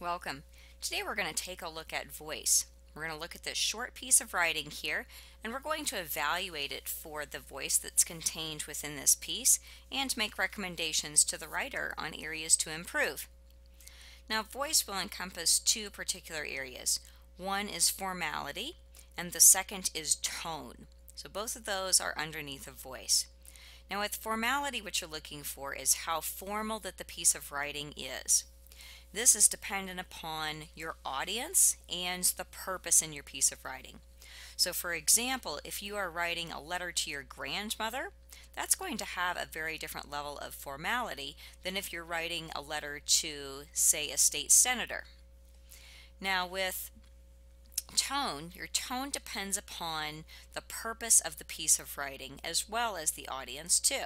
Welcome. Today we're going to take a look at voice. We're going to look at this short piece of writing here and we're going to evaluate it for the voice that's contained within this piece and make recommendations to the writer on areas to improve. Now, voice will encompass two particular areas. One is formality and the second is tone. So both of those are underneath of voice. Now, with formality, what you're looking for is how formal that the piece of writing is. This is dependent upon your audience and the purpose in your piece of writing. So for example, if you are writing a letter to your grandmother, that's going to have a very different level of formality than if you're writing a letter to, say, a state senator. Now with tone, your tone depends upon the purpose of the piece of writing as well as the audience too.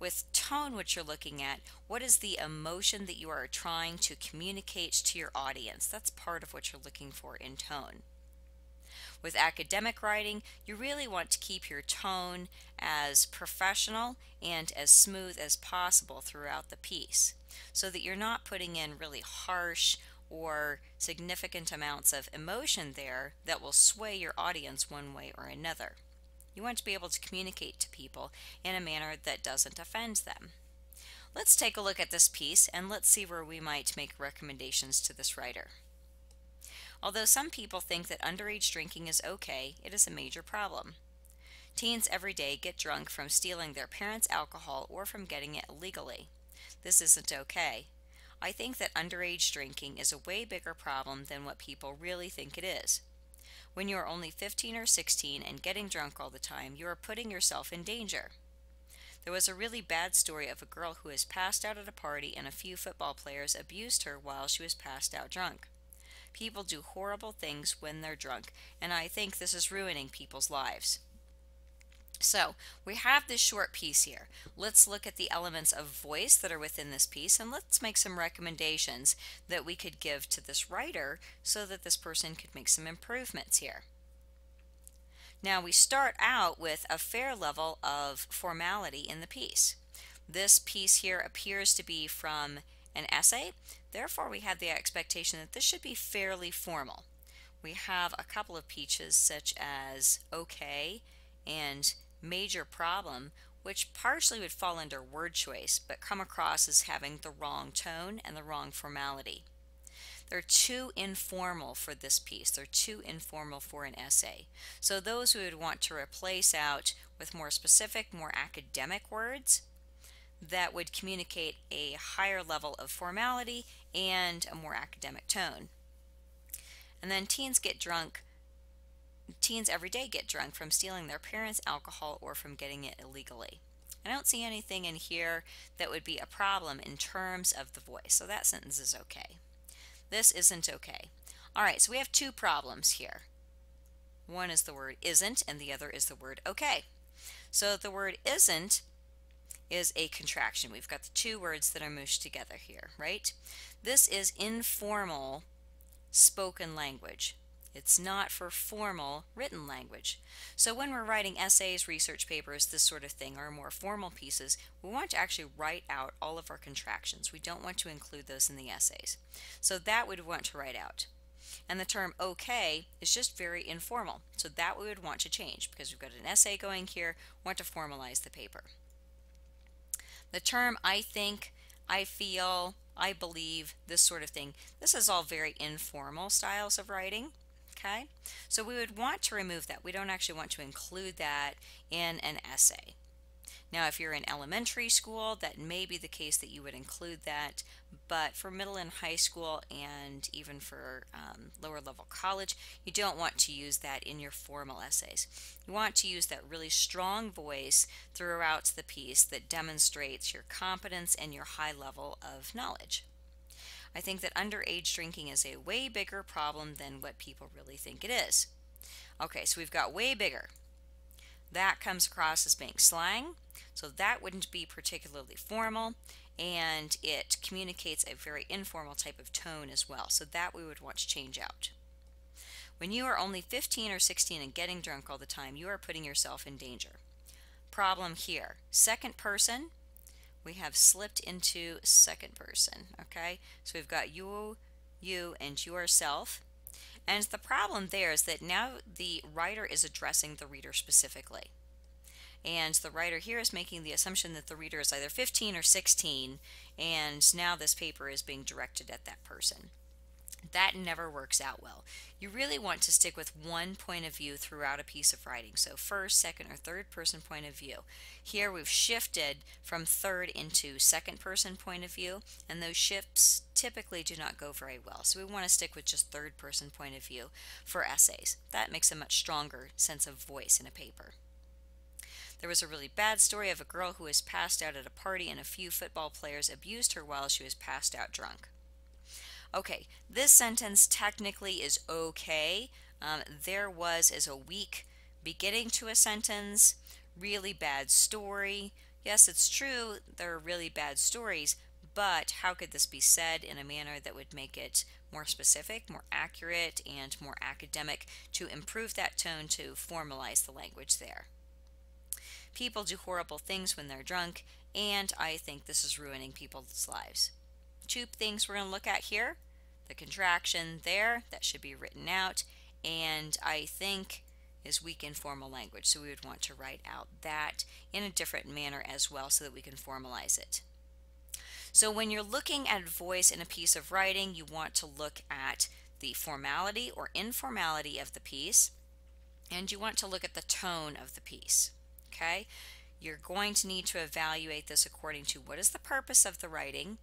With tone, what you're looking at, what is the emotion that you are trying to communicate to your audience? That's part of what you're looking for in tone. With academic writing, you really want to keep your tone as professional and as smooth as possible throughout the piece so that you're not putting in really harsh or significant amounts of emotion there that will sway your audience one way or another. You want to be able to communicate to people in a manner that doesn't offend them. Let's take a look at this piece and let's see where we might make recommendations to this writer. Although some people think that underage drinking is okay, it is a major problem. Teens every day get drunk from stealing their parents' alcohol or from getting it illegally. This isn't okay. I think that underage drinking is a way bigger problem than what people really think it is. When you are only 15 or 16 and getting drunk all the time, you are putting yourself in danger. There was a really bad story of a girl who was passed out at a party and a few football players abused her while she was passed out drunk. People do horrible things when they're drunk, and I think this is ruining people's lives. So, we have this short piece here. Let's look at the elements of voice that are within this piece and let's make some recommendations that we could give to this writer so that this person could make some improvements here. Now, we start out with a fair level of formality in the piece. This piece here appears to be from an essay, therefore we have the expectation that this should be fairly formal. We have a couple of peaches such as okay and major problem, which partially would fall under word choice but come across as having the wrong tone and the wrong formality. They're too informal for this piece. They're too informal for an essay. So those we would want to replace out with more specific, more academic words that would communicate a higher level of formality and a more academic tone. And then teens every day get drunk from stealing their parents' alcohol or from getting it illegally. I don't see anything in here that would be a problem in terms of the voice, so that sentence is okay. This isn't okay. All right, so we have two problems here. One is the word isn't and the other is the word okay. So the word isn't is a contraction. We've got the two words that are mushed together here, right? This is informal spoken language. It's not for formal written language. So when we're writing essays, research papers, this sort of thing, or more formal pieces, we want to actually write out all of our contractions. We don't want to include those in the essays. So that we would want to write out. And the term okay is just very informal. So that we would want to change because we've got an essay going here, want to formalize the paper. The term I think, I feel, I believe, this sort of thing, this is all very informal styles of writing. Okay, so we would want to remove that. We don't actually want to include that in an essay. Now, if you're in elementary school, that may be the case that you would include that, but for middle and high school and even for lower level college, you don't want to use that in your formal essays. You want to use that really strong voice throughout the piece that demonstrates your competence and your high level of knowledge. I think that underage drinking is a way bigger problem than what people really think it is. Okay, so we've got way bigger. That comes across as being slang, so that wouldn't be particularly formal, and it communicates a very informal type of tone as well, so that we would want to change out. When you are only 15 or 16 and getting drunk all the time, you are putting yourself in danger. Problem here, second person, we have slipped into second person, okay? So we've got you, and yourself. And the problem there is that now the writer is addressing the reader specifically. And the writer here is making the assumption that the reader is either 15 or 16, and now this paper is being directed at that person. That never works out well. You really want to stick with one point of view throughout a piece of writing. So first, second, or third person point of view. Here we've shifted from third into second person point of view, and those shifts typically do not go very well. So we want to stick with just third person point of view for essays. That makes a much stronger sense of voice in a paper. There was a really bad story of a girl who was passed out at a party, and a few football players abused her while she was passed out drunk. Okay, this sentence technically is okay. There was is a weak beginning to a sentence. Really bad story. Yes, it's true, there are really bad stories, but how could this be said in a manner that would make it more specific, more accurate, and more academic to improve that tone, to formalize the language there? People do horrible things when they're drunk, and I think this is ruining people's lives. Two things we're going to look at here. The contraction there, that should be written out, and I think is weak in formal language. So we would want to write out that in a different manner as well so that we can formalize it. So when you're looking at voice in a piece of writing, you want to look at the formality or informality of the piece, and you want to look at the tone of the piece. Okay? You're going to need to evaluate this according to what is the purpose of the writing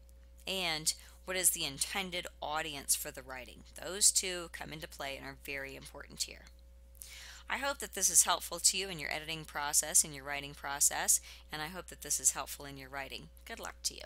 and what is the intended audience for the writing. Those two come into play and are very important here. I hope that this is helpful to you in your editing process, in your writing process, and I hope that this is helpful in your writing. Good luck to you.